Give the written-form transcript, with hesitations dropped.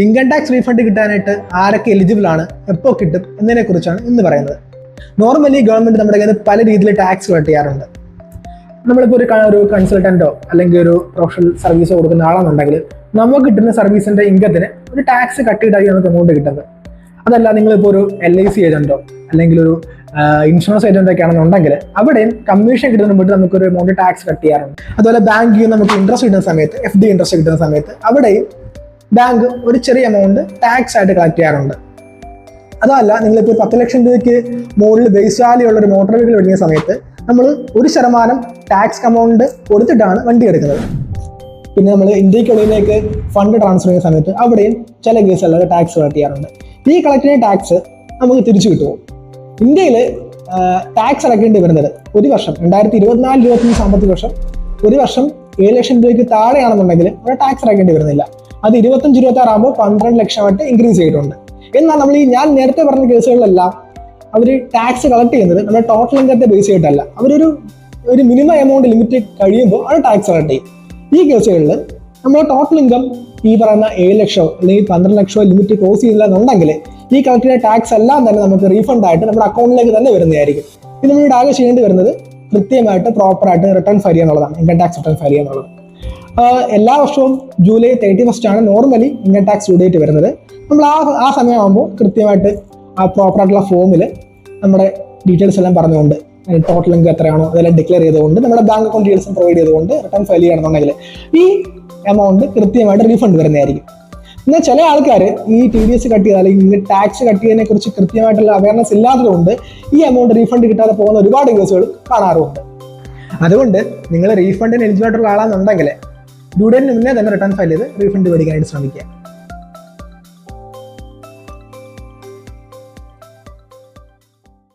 Income tax refund കിട്ടാനായിട്ട് ആരൊക്കെ eligible ആണ്, എപ്പോൾ കിട്ടും എന്നതിനെ കുറിച്ചാണ് ഇന്ന് പറയുന്നത്. നോർമലി ഗവൺമെന്റ് നമ്മുടെ കയ്യിൽ പല രീതിയിൽ ടാക്സ് കളക്ട് ചെയ്യാറുണ്ട്. നമ്മളിപ്പോൾ ഒരു കൺസൾട്ടന്റോ അല്ലെങ്കിൽ ഒരു പ്രൊഫഷണൽ സർവീസോ കൊടുക്കുന്ന ആളാണെന്നുണ്ടെങ്കിൽ നമുക്ക് കിട്ടുന്ന സർവീസിന്റെ ഇൻകത്തിന് ഒരു ടാക്സ് കട്ട് ചെയ്തായി നമുക്ക് എമൗണ്ട് കിട്ടുന്നത്. അതല്ല നിങ്ങളിപ്പോൾ ഒരു LIC ഏജന്റോ അല്ലെങ്കിൽ ഒരു ഇൻഷുറൻസ് ഏജന്റ് ഒക്കെ ആണെന്നുണ്ടെങ്കിൽ അവിടെയും കമ്മീഷൻ കിട്ടുന്നതിന് മുമ്പ് നമുക്കൊരു എമൗണ്ട് ടാക്സ് കട്ട് ചെയ്യാറുണ്ട്. അതുപോലെ ബാങ്കിൽ നമുക്ക് ഇൻട്രസ്റ്റ് കിട്ടുന്ന സമയത്ത്, FD ഇൻട്രസ്റ്റ് കിട്ടുന്ന സമയത്ത് അവിടെയും ബാങ്ക് ഒരു ചെറിയ എമൗണ്ട് ടാക്സ് ആയിട്ട് കളക്ട് ചെയ്യാറുണ്ട്. അതല്ല നിങ്ങളിപ്പോൾ 10 ലക്ഷം രൂപയ്ക്ക് മുകളിൽ ബേസ് വാല്യൂ ഉള്ള ഒരു മോട്ടോർ വെഹിക്കിൾ എടുക്കുന്ന സമയത്ത് നമ്മൾ 1% ടാക്സ് എമൗണ്ട് കൊടുത്തിട്ടാണ് വണ്ടി എടുക്കുന്നത്. പിന്നെ നമ്മൾ ഇന്ത്യക്കുള്ളിലേക്ക് ഫണ്ട് ട്രാൻസ്ഫർ ചെയ്യുന്ന സമയത്ത് അവിടെയും ചില കേസുകളിൽ ടാക്സ് കളക്ട് ചെയ്യാറുണ്ട്. ഈ കളക്ട് ചെയ്യുന്ന ടാക്സ് നമുക്ക് തിരിച്ചു കിട്ടുമോ? ഇന്ത്യയിൽ ടാക്സ് അടയ്ക്കേണ്ടി വരുന്നത് ഒരു വർഷം 2024-25 സാമ്പത്തിക വർഷം ഒരു വർഷം 7 ലക്ഷം രൂപയ്ക്ക് താഴെയാണെന്നുണ്ടെങ്കിൽ അവിടെ ടാക്സ് അടയ്ക്കേണ്ടി വരുന്നില്ല. അത് 25-26 ആകുമ്പോൾ 12 ലക്ഷമായിട്ട് ഇൻക്രീസ് ചെയ്തിട്ടുണ്ട്. എന്നാൽ നമ്മൾ ഞാൻ നേരത്തെ പറഞ്ഞ കേസുകളിലെല്ലാം അവർ ടാക്സ് കളക്ട് ചെയ്യുന്നത് നമ്മുടെ ടോട്ടൽ ഇൻകത്തെ ബേസ് ചെയ്തിട്ടല്ല. ഒരു മിനിമം എമൗണ്ട് ലിമിറ്റ് കഴിയുമ്പോൾ അത് ടാക്സ് കളക്ട് ചെയ്യും. ഈ കേസുകളിൽ നമ്മൾ ടോട്ടൽ ഇൻകം ഈ പറയുന്ന 7 ലക്ഷമോ അല്ലെങ്കിൽ 12 ലക്ഷമോ ലിമിറ്റ് ക്രോസ് ചെയ്തില്ല എന്നുണ്ടെങ്കിൽ ഈ കളക്ട് ചെയ്ത ടാക്സ് എല്ലാം തന്നെ നമുക്ക് റീഫണ്ട് ആയിട്ട് നമ്മുടെ അക്കൗണ്ടിലേക്ക് തന്നെ വരുന്നതായിരിക്കും. പിന്നെ നമ്മൾ ആകെ ചെയ്യേണ്ടി വരുന്നത് കൃത്യമായിട്ട് പ്രോപ്പറായിട്ട് റിട്ടേൺ ഫയൽ ചെയ്യുക എന്നുള്ളതാണ്. ഇൻകം ടാക്സ് റിട്ടേൺ ഫയൽ ചെയ്യുക എന്നുള്ളത് എല്ലാ വർഷവും ജൂലൈ 31 ആണ് normally income tax due date വരുന്നത്. നമ്മൾ ആ സമയമാകുമ്പോൾ കൃത്യമായിട്ട് ആ പ്രോപ്പറായിട്ടുള്ള ഫോമിൽ നമ്മുടെ ഡീറ്റെയിൽസ് എല്ലാം പറഞ്ഞുകൊണ്ട് ടോട്ടൽ ഇൻകം എത്രയാണോ അതെല്ലാം ഡിക്ലെയർ ചെയ്തുകൊണ്ട് നമ്മുടെ ബാങ്ക് അക്കൗണ്ട് ഡീറ്റെയിൽസും പ്രൊവൈഡ് ചെയ്തുകൊണ്ട് റിട്ടേൺ ഫയൽ ചെയ്യണമെന്നുണ്ടെങ്കിൽ ഈ എമൗണ്ട് കൃത്യമായിട്ട് റീഫണ്ട് വരുന്നതായിരിക്കും. എന്നാൽ ചില ആൾക്കാർ ഈ TDS കട്ട് ചെയ്താൽ അല്ലെങ്കിൽ ടാക്സ് കട്ട് ചെയ്യുന്നതിനെ കുറിച്ച് കൃത്യമായിട്ടുള്ള അവയർനെസ് ഇല്ലാത്തതുകൊണ്ട് ഈ എമൗണ്ട് റീഫണ്ട് കിട്ടാതെ പോകുന്ന ഒരുപാട് കേസുകൾ കാണാറുമുണ്ട്. അതുകൊണ്ട് നിങ്ങൾ റീഫണ്ടിന് എലിജിബിൾ ആയിട്ടുള്ള ആളാണെന്നുണ്ടെങ്കിൽ ഡ്യൂ ഡേറ്റിന് മുന്നേ തന്നെ റിട്ടേൺ ഫയൽ ചെയ്ത് റീഫണ്ട് മേടിക്കാനായിട്ട് ശ്രമിക്കുക.